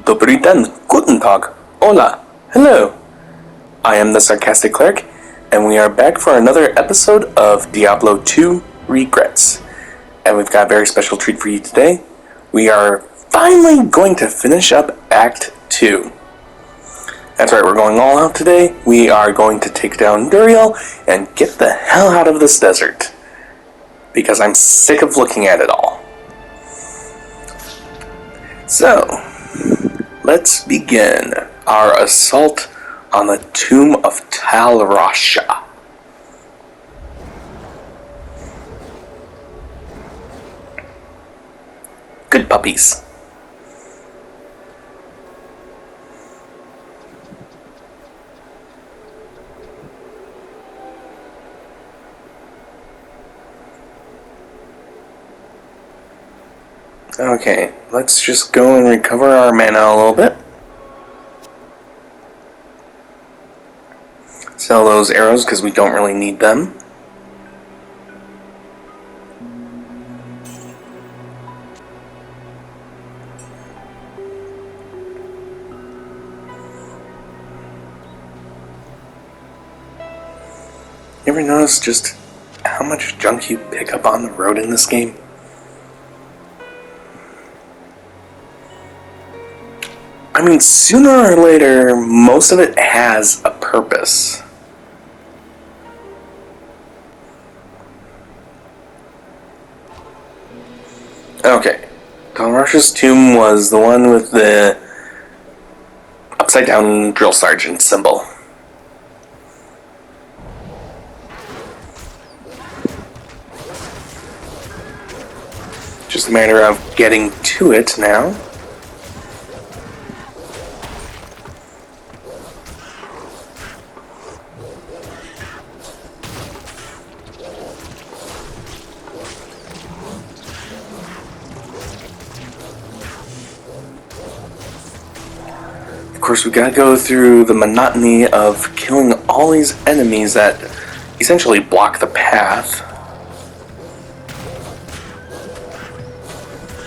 Dobry den, guten Tag, hola, hello. I am the Sarcastic Cleric, and we are back for another episode of Diablo 2 Regrets. And we've got a very special treat for you today. We are finally going to finish up Act 2. That's right, we're going all out today. We are going to take down Derry and get the hell out of this desert. Because I'm sick of looking at it all. So, let's begin our assault on the tomb of Tal Rasha. Good puppies. Okay, let's just go and recover our mana a little bit. Sell those arrows because we don't really need them. You ever notice just how much junk you pick up on the road in this game? I mean, sooner or later, most of it has a purpose. Okay, Talrash's tomb was the one with the upside-down drill sergeant symbol. Just a matter of getting to it now. Of course, we gotta go through the monotony of killing all these enemies that essentially block the path.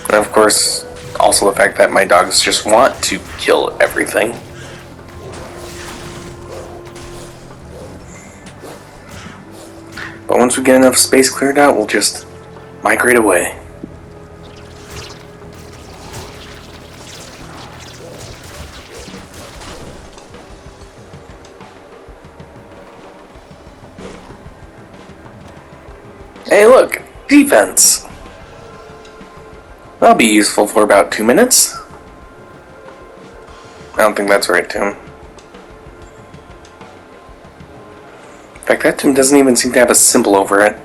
And of course, also the fact that my dogs just want to kill everything. But once we get enough space cleared out, we'll just migrate away. Hey look, defense! That'll be useful for about 2 minutes. I don't think that's right, tomb. In fact, that tomb doesn't even seem to have a symbol over it.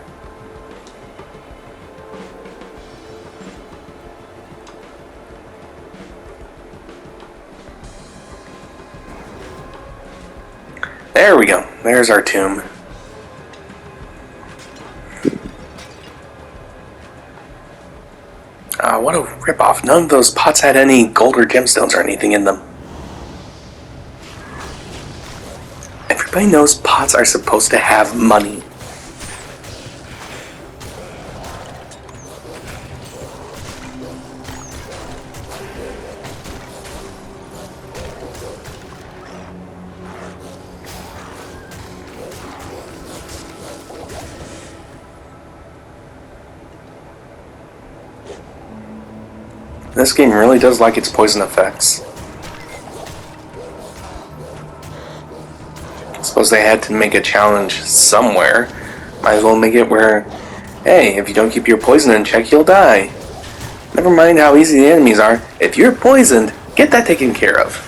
There we go. There's our tomb. What a ripoff. None of those pots had any gold or gemstones or anything in them. Everybody knows pots are supposed to have money. This game really does like its poison effects. I suppose they had to make a challenge somewhere. Might as well make it where, hey, if you don't keep your poison in check, you'll die. Never mind how easy the enemies are. If you're poisoned, get that taken care of.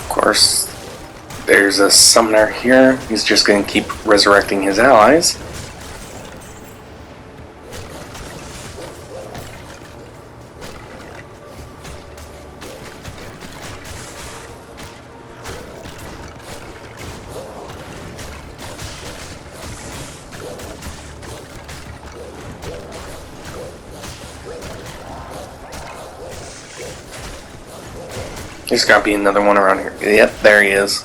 Of course, there's a summoner here. He's just going to keep resurrecting his allies. There's gotta be another one around here. Yep, there he is.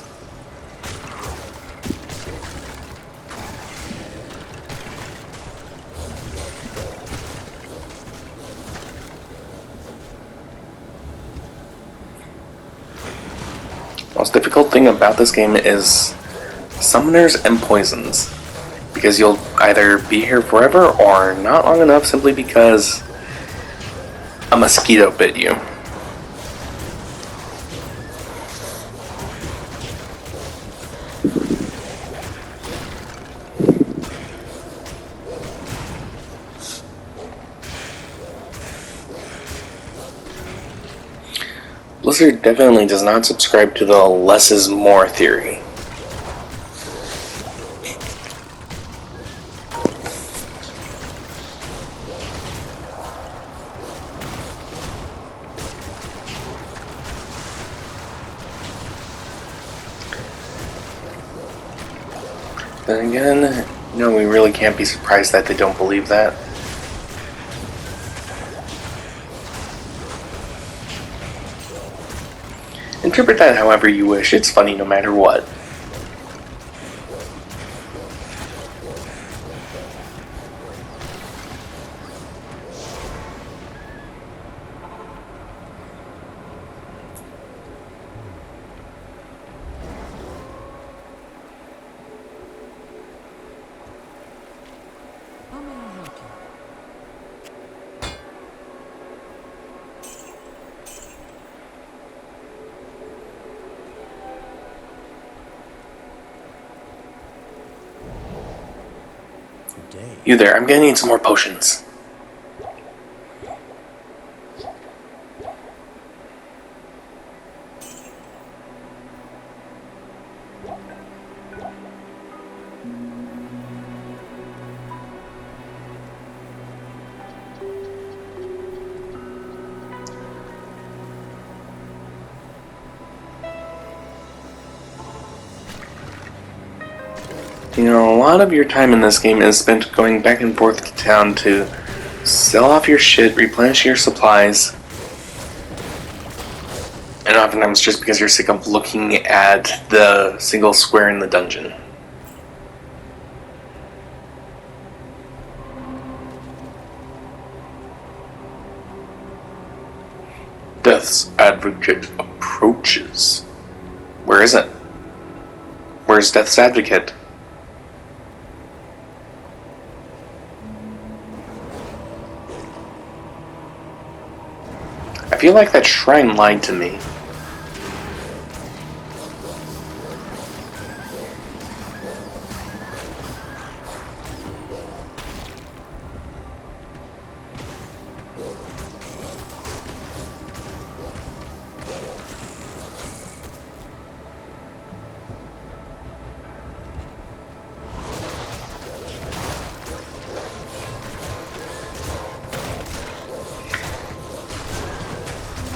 Most difficult thing about this game is summoners and poisons, because you'll either be here forever or not long enough simply because a mosquito bit you. Blizzard definitely does not subscribe to the less is more theory. Then again, no, we really can't be surprised that they don't believe that. Interpret that however you wish, it's funny no matter what. How may I help you? You there, I'm gonna need some more potions. You know, a lot of your time in this game is spent going back and forth to town to sell off your shit, replenish your supplies, and oftentimes just because you're sick of looking at the single square in the dungeon. Death's Advocate approaches. Where is it? Where's Death's Advocate? I feel like that shrine lied to me.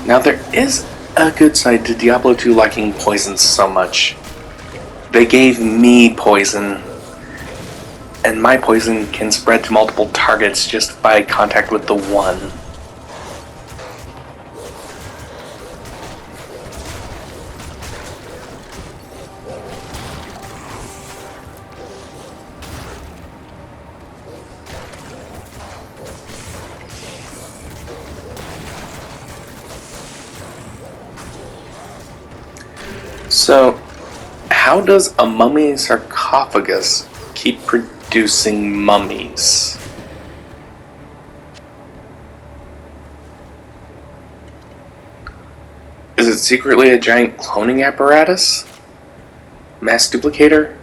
Now there is a good side to Diablo 2 liking poison so much. They gave me poison, and my poison can spread to multiple targets just by contact with the one. So, how does a mummy sarcophagus keep producing mummies? Is it secretly a giant cloning apparatus? Mass duplicator?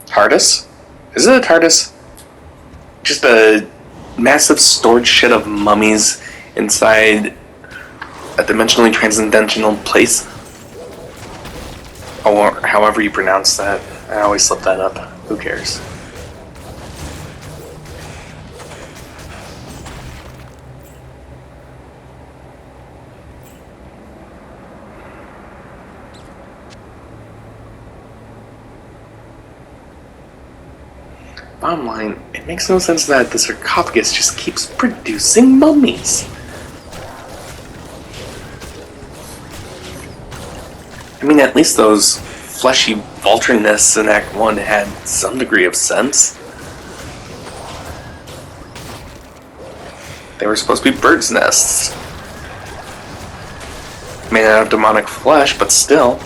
TARDIS? Is it a TARDIS? Just a massive storage shed of mummies inside a dimensionally transcendental place? Or however you pronounce that. I always slip that up. Who cares? Bottom line, it makes no sense that the sarcophagus just keeps producing mummies. I mean, at least those fleshy vulture nests in Act 1 had some degree of sense. They were supposed to be birds' nests. Made out of demonic flesh, but still.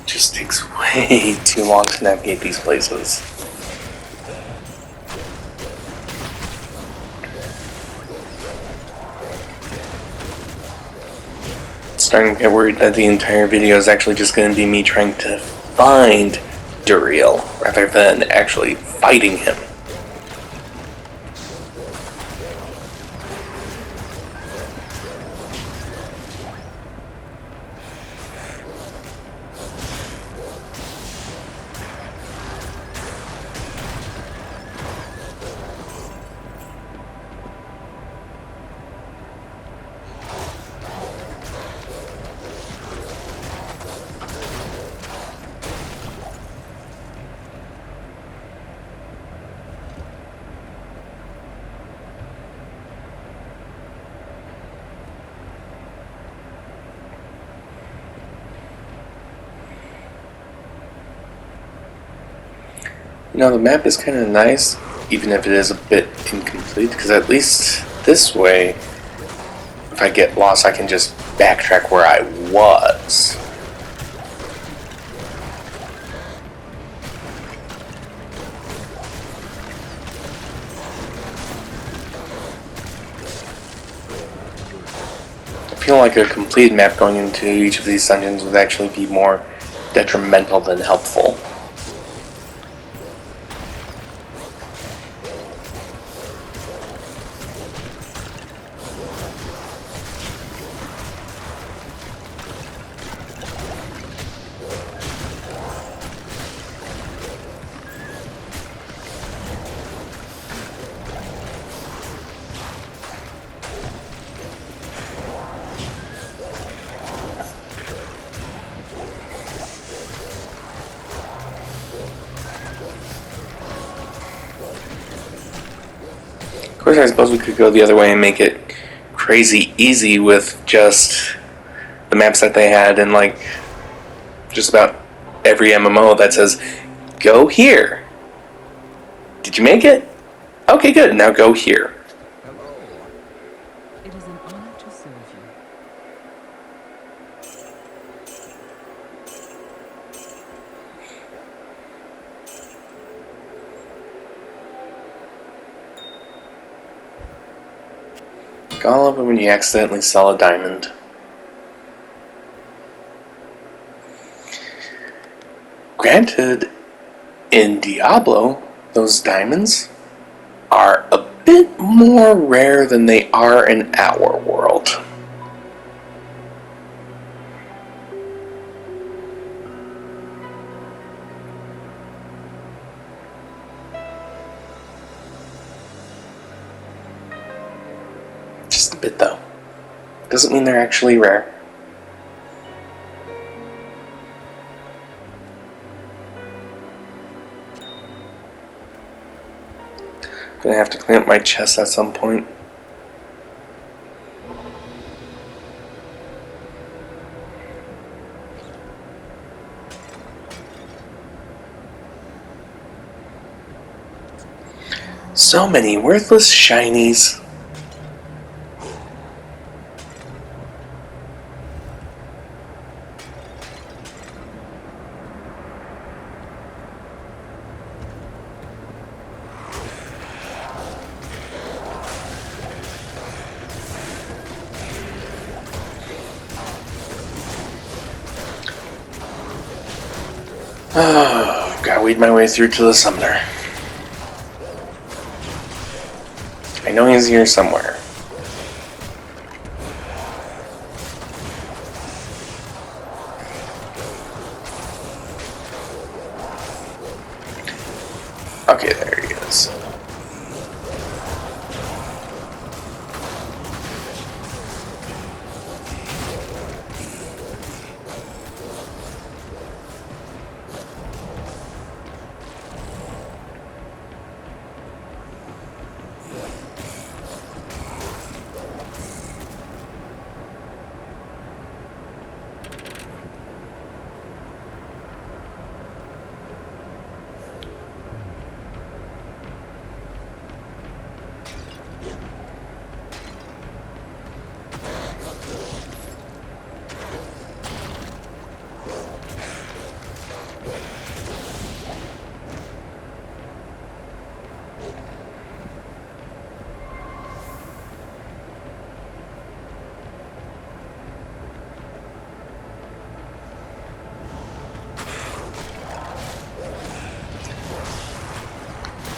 Just takes way too long to navigate these places. Starting to get worried that the entire video is actually just going to be me trying to find Duriel rather than actually fighting him. You know, the map is kind of nice, even if it is a bit incomplete, because at least this way, if I get lost, I can just backtrack where I was. I feel like a complete map going into each of these dungeons would actually be more detrimental than helpful. Of course, I suppose we could go the other way and make it crazy easy with just the maps that they had in, like, just about every MMO that says, go here. Did you make it? Okay, good. Now go here. Hello. It is an honor to serve you. I love it when you accidentally sell a diamond. Granted, in Diablo, those diamonds are a bit more rare than they are in our world. Just a bit, though. Doesn't mean they're actually rare. Gonna have to clean up my chest at some point. So many worthless shinies. Oh, gotta weed my way through to the summoner. know he's here somewhere. Okay, there he is.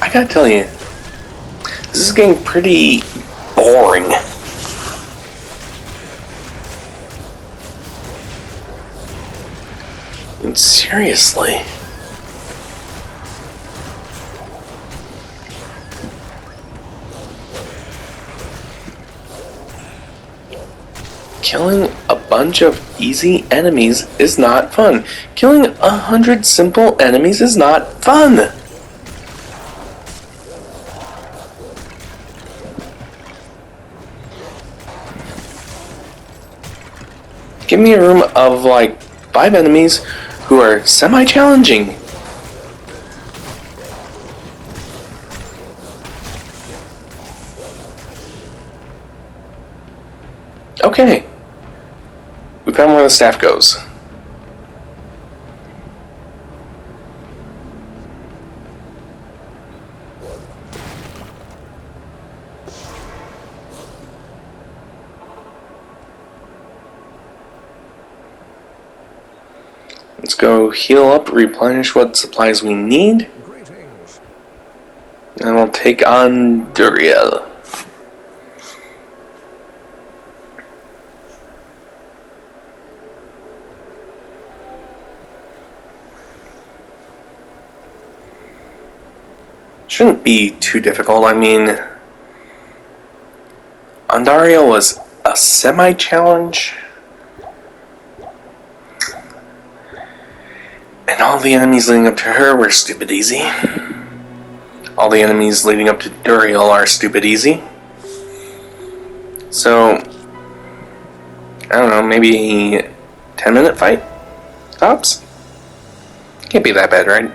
I gotta tell you, this is getting pretty boring. And seriously. Killing a bunch of easy enemies is not fun. Killing 100 simple enemies is not fun. Give me a room of like 5 enemies who are semi-challenging. Okay. We found where the staff goes. Let's go heal up, replenish what supplies we need. And we'll take on Derry. Shouldn't be too difficult. I mean, Ondaria was a semi-challenge. And all the enemies leading up to her were stupid easy. All the enemies leading up to Duriel are stupid easy. So, I don't know, maybe 10-minute fight? Tops? Can't be that bad, right?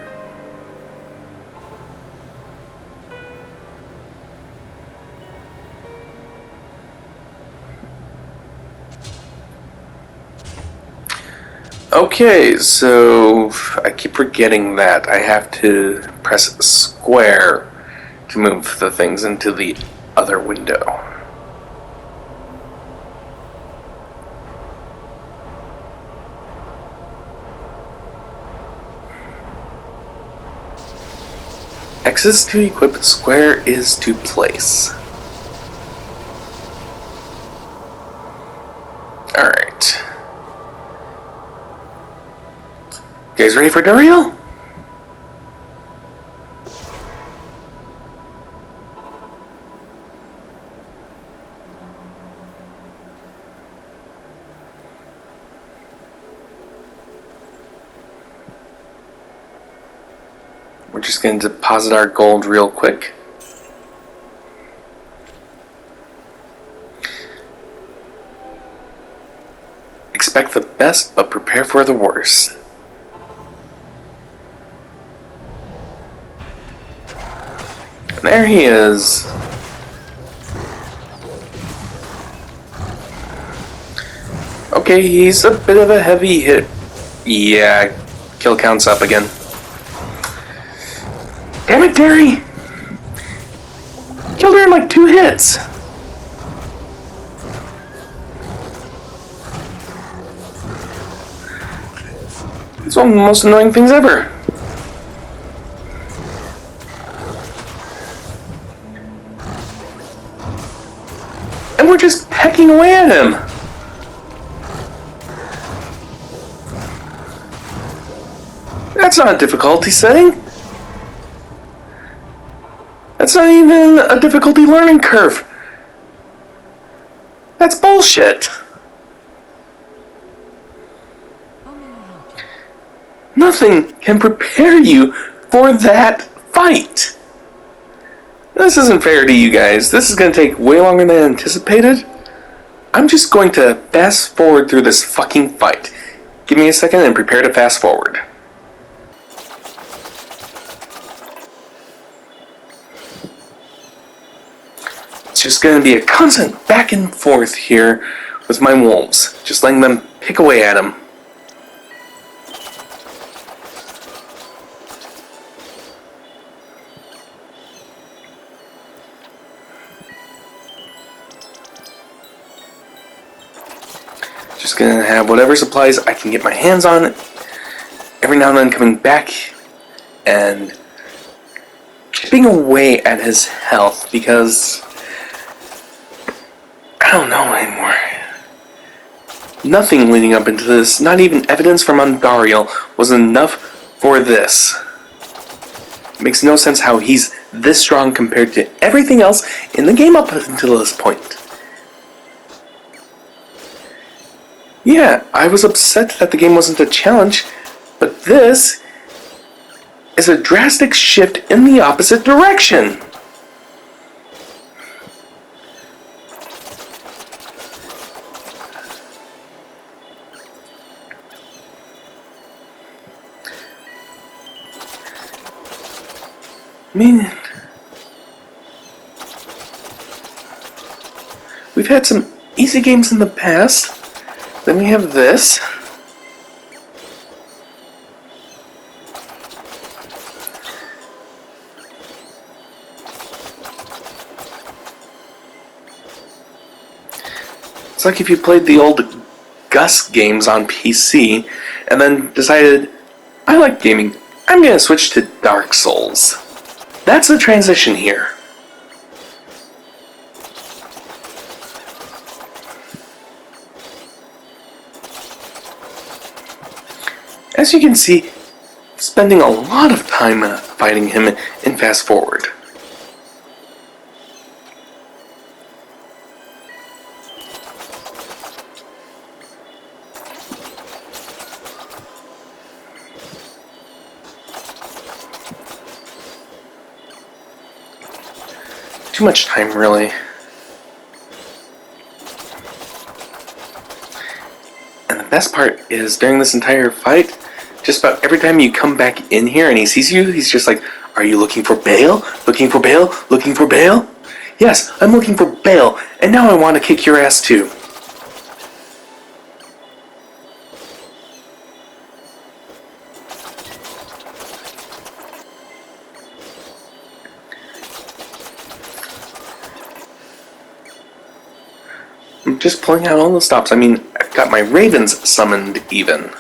Okay, so I keep forgetting that I have to press square to move the things into the other window. X is to equip, square is to place. Alright. You guys ready for Duriel? We're just going to deposit our gold real quick. Expect the best, but prepare for the worst. And there he is. Okay, he's a bit of a heavy hit. Yeah, kill count's up again. Damn it, Derry! Killed her in like 2 hits. It's one of the most annoying things ever. hacking away at him. That's not a difficulty setting. That's not even a difficulty learning curve. That's bullshit. Nothing can prepare you for that fight. This isn't fair to you guys. This is going to take way longer than anticipated. I'm just going to fast forward through this fucking fight. Give me a second and prepare to fast forward. It's just going to be a constant back and forth here with my wolves. Just letting them pick away at him. Just gonna have whatever supplies I can get my hands on. Every now and then coming back and chipping away at his health because I don't know anymore. Nothing leading up into this, not even evidence from Andariel, was enough for this. It makes no sense how he's this strong compared to everything else in the game up until this point. Yeah, I was upset that the game wasn't a challenge, but this is a drastic shift in the opposite direction. I mean, we've had some easy games in the past. Then we have this. It's like if you played the old Gus games on PC and then decided, I like gaming, I'm gonna switch to Dark Souls. That's the transition here. As you can see, spending a lot of time fighting him in Fast Forward. Too much time, really. And the best part is, during this entire fight, just about every time you come back in here and he sees you, he's just like, are you looking for bail? Looking for bail? Looking for bail? Yes, I'm looking for bail, and now I want to kick your ass too. I'm just pulling out all the stops. I mean, I've got my ravens summoned even.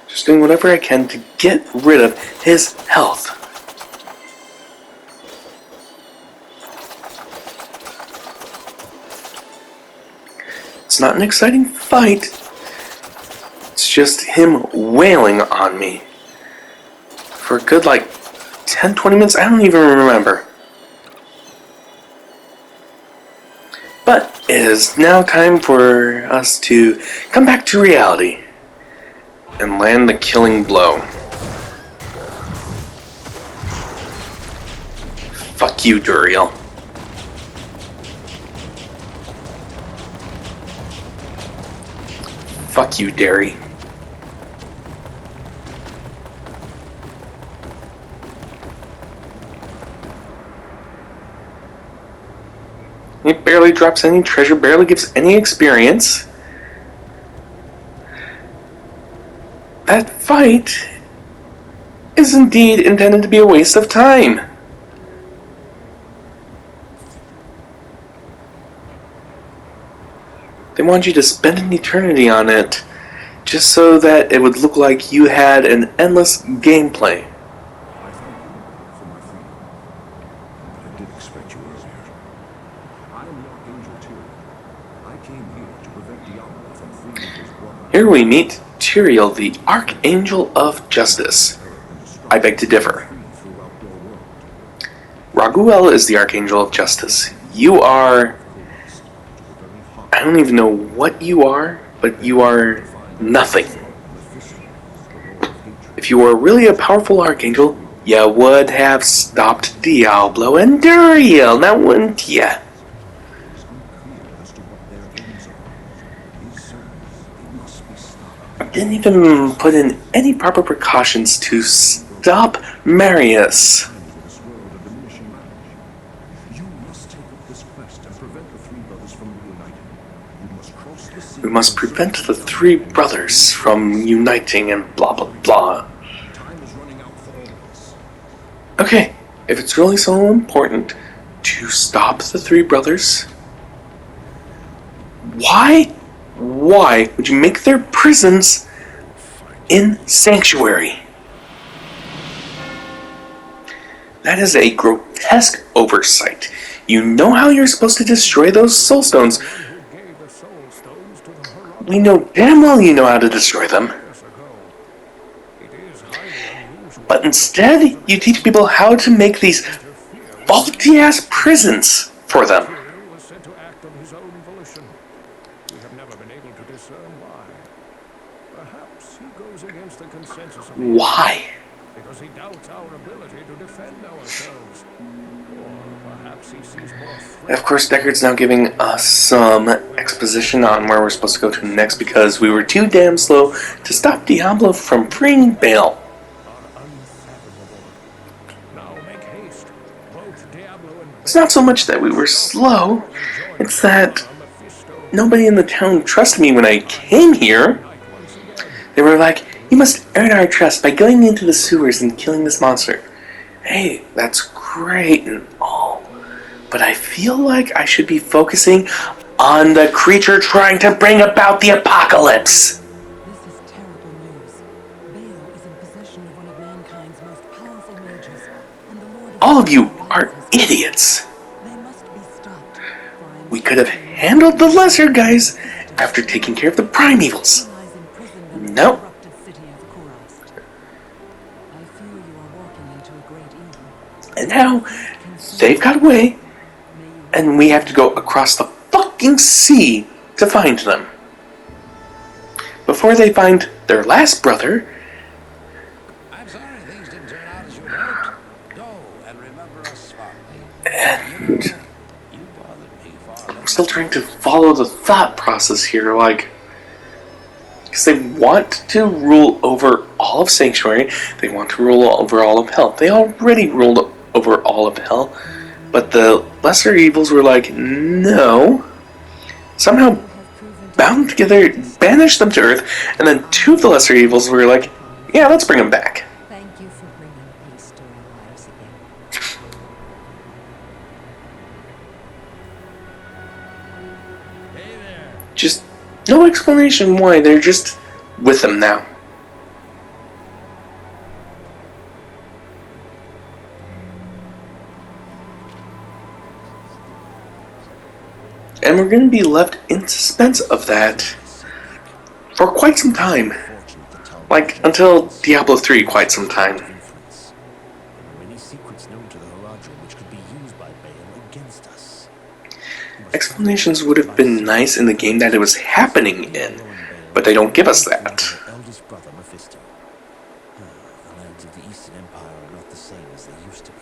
Just doing whatever I can to get rid of his health. It's not an exciting fight. It's just him wailing on me. For a good, 10-20 minutes, I don't even remember. But it is now time for us to come back to reality and land the killing blow. Fuck you, Duriel. Fuck you, Derry. It barely drops any treasure, barely gives any experience. That fight is indeed intended to be a waste of time. They want you to spend an eternity on it, just so that it would look like you had an endless gameplay. I thank you for my freedom, but I did expect you early. Here we meet Tyrael, the Archangel of Justice. I beg to differ. Raguel is the Archangel of Justice. You are... I don't even know what you are, but you are nothing. If you were really a powerful Archangel, you would have stopped Diablo and Duriel, now wouldn't ya? Didn't even put in any proper precautions to stop Marius. We must prevent the three brothers from uniting and blah blah blah. Okay, if it's really so important to stop the three brothers, why would you make their prisons in sanctuary? That is a grotesque oversight. You know how you're supposed to destroy those soul stones. We know damn well you know how to destroy them. But instead, you teach people how to make these faulty-ass prisons for them. Why? Because he doubts our ability to defend ourselves. Or perhaps he sees more. Of course, Deckard's now giving us some exposition on where we're supposed to go to next because we were too damn slow to stop Diablo from freeing Bale. It's not so much that we were slow, it's that nobody in the town trusted me when I came here. They were like, you must earn our trust by going into the sewers and killing this monster. Hey, that's great and all, but I feel like I should be focusing on the creature trying to bring about the apocalypse. This is terrible news. Bale is in possession of one of mankind's most powerful mages, and the Lord of All of you are idiots. They must be stopped. We could have handled the lesser guys after taking care of the primevals. Nope. And now, they've got away, and we have to go across the fucking sea to find them. Before they find their last brother. I'm sorry things didn't turn out as you hoped. Go and remember us fondly. And You bothered me far. I'm still trying to follow the thought process here, because they want to rule over all of Sanctuary, they want to rule over all of Hell. They already ruled over all of Hell, but the lesser evils were like, no. Somehow bound together, banished them to Earth, and then two of the lesser evils were like, yeah, let's bring them back. Thank you for bringing peace to our lives again. Hey there. Just no explanation why, they're just with them now. And we're going to be left in suspense of that for quite some time. Like, until Diablo 3 quite some time. There are many secrets known to the Horadrim which could be used by Bale against us. Explanations would have been nice in the game that it was happening in, but they don't give us that. Eldest brother Mephisto. The lands of the Eastern Empire are not the same as they used to be.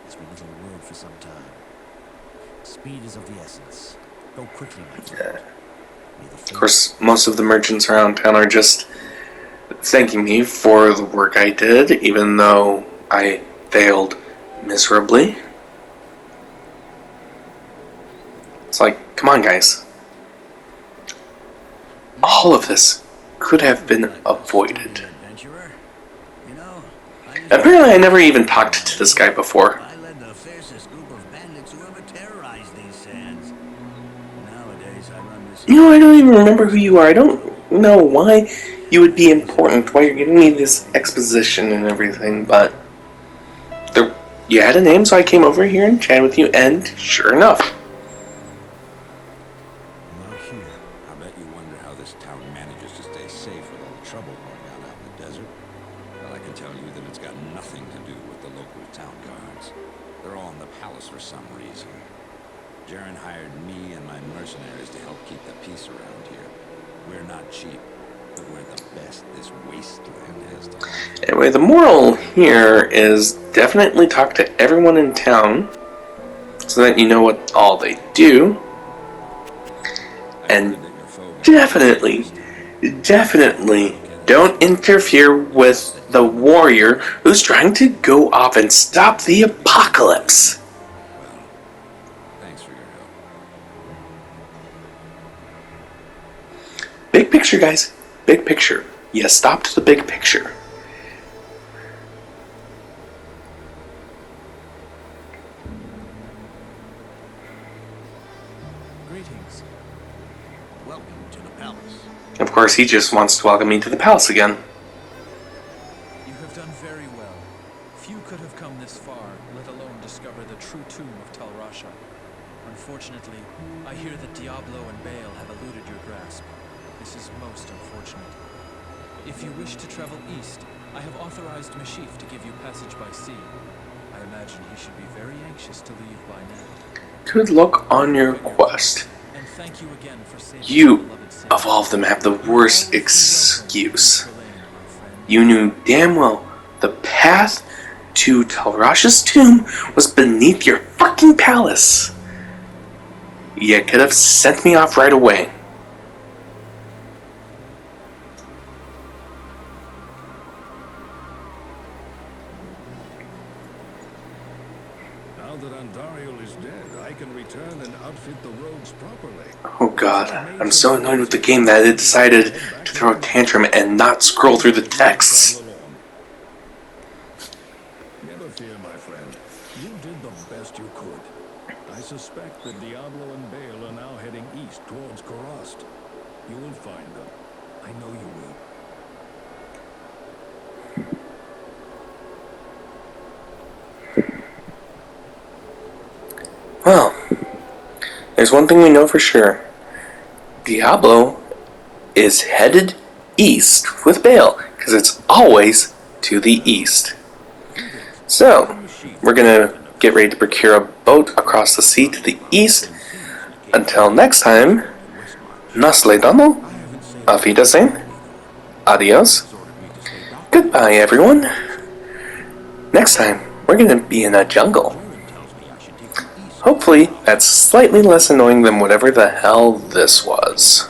There's been little word for some time. Speed is of the essence. Go quickly, my friend. Of course, most of the merchants around town are just thanking me for the work I did, even though I failed miserably. It's like, come on, guys. All of this could have been avoided. Adventurer. You know, Apparently, I never even talked to this guy before. I led the fiercest group of bandits who ever terrorized these sands. Nowadays, I run this. You know, I don't even remember who you are. I don't know why you would be important, why you're giving me this exposition and everything, but you had a name, so I came over here and chatted with you, and sure enough. Not here. I bet you wonder how this town manages to stay safe with all the trouble going on out in the desert? Well, I can tell you that it's got nothing to do with the local town guards. They're all in the palace for some reason. Jaren hired me and my mercenaries to help keep the peace around here. We're not cheap, but we're the best this wasteland has to offer. Anyway, the moral here is definitely talk to everyone in town so that you know what all they do. And definitely don't interfere with the warrior who's trying to go off and stop the apocalypse. Well, thanks for your help. Big picture, guys. Big picture. You stopped the big picture. Greetings. Welcome to the palace. Of course, he just wants to welcome me to the palace again. You have done very well. Few could have come this far, let alone discover the true tomb of Tal Rasha. Unfortunately, I hear that Diablo and Baal have eluded your grasp. This is most unfortunate. If you wish to travel east, I have authorized Mashif to give you passage by sea. I imagine he should be very anxious to leave by now. Good luck on your quest. And thank you again for saving You, my beloved city. of all of them, have the worst excuse. Always be welcome, my friend. You knew damn well the path to Tal Rasha's tomb was beneath your fucking palace. You could have sent me off right away. Now that Andariel is dead, I can return and outfit the roads properly. Oh god, I'm so annoyed with the game that it decided to throw a tantrum and not scroll through the texts. Never fear, my friend. You did the best you could. I suspect that Diablo and Baal are now heading east towards Karast. You will find them. I know you will. Well, there's one thing we know for sure. Diablo is headed east with Baal, because it's always to the east. So, we're gonna get ready to procure a boat across the sea to the east. Until next time, nos leemos, auf Wiedersehen, adios, goodbye everyone. Next time, we're gonna be in a jungle. Hopefully, that's slightly less annoying than whatever the hell this was.